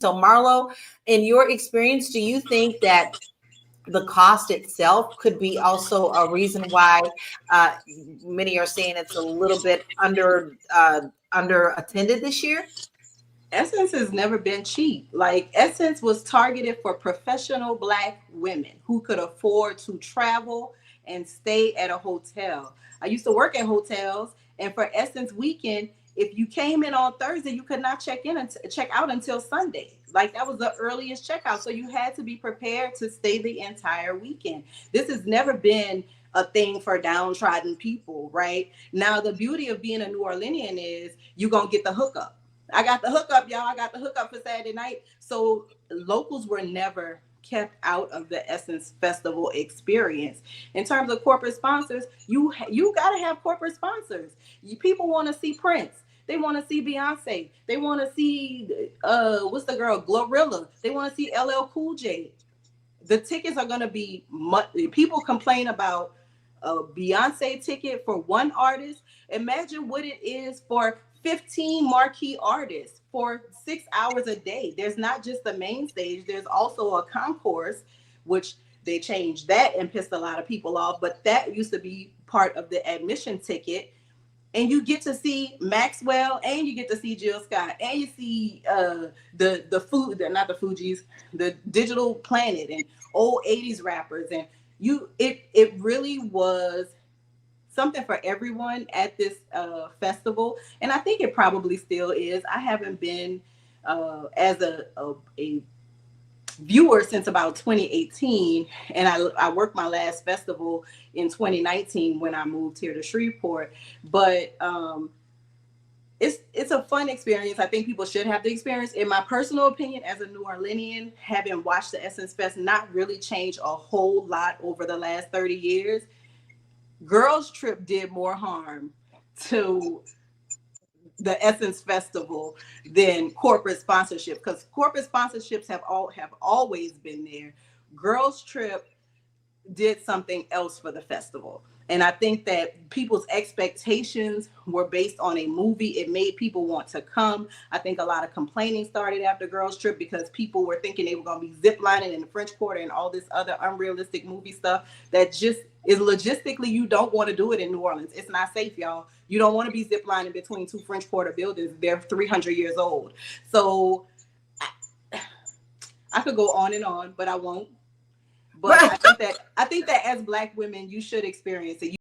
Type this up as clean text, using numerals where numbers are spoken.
So Marlo, in your experience, do you think that the cost itself could be also a reason why uh, many are saying it's a little bit under attended this year? Essence has never been cheap. Like Essence was targeted for professional Black women who could afford to travel and stay at a hotel. I used to work at hotels, and for Essence weekend, if you came in on Thursday, you could not check in and check out until Sunday. Like that was the earliest checkout, so you had to be prepared to stay the entire weekend. This has never been a thing for downtrodden people, right? Now the beauty of being a New Orleanian is you gonna get the hookup. I got the hookup, y'all. I got the hookup for Saturday night. So locals were never kept out of the Essence Festival experience. In terms of corporate sponsors, you got to have corporate sponsors. People want to see Prince. They want to see Beyonce. They want to see what's the girl Glorilla. They want to see LL Cool J. The tickets are going to be much. People complain about a Beyonce ticket for one artist. Imagine what it is for 15 marquee artists for 6 hours a day. There's not just the main stage, there's also a concourse, which they changed that and pissed a lot of people off. But that used to be part of the admission ticket. And you get to see Maxwell, and you get to see Jill Scott, and you see the food, not the Fugees, the Digital Planet, and old '80s rappers, and it really was something for everyone at this festival, and I think it probably still is. I haven't been as a viewer since about 2018, and I worked my last festival in 2019 when I moved here to Shreveport. But it's a fun experience. I think people should have the experience. In my personal opinion, as a New Orleanian, having watched the Essence Fest not really change a whole lot over the last 30 years, Girls Trip did more harm to the Essence Festival than corporate sponsorship, because corporate sponsorships have always been there. Girls Trip did something else for the festival. And I think that people's expectations were based on a movie. It made people want to come. I think a lot of complaining started after Girls Trip because people were thinking they were going to be ziplining in the French Quarter and all this other unrealistic movie stuff that just is logistically, you don't want to do it in New Orleans. It's not safe, y'all. You don't want to be ziplining between two French Quarter buildings. They're 300 years old. So I could go on and on, but I won't. But I think that as Black women, you should experience it.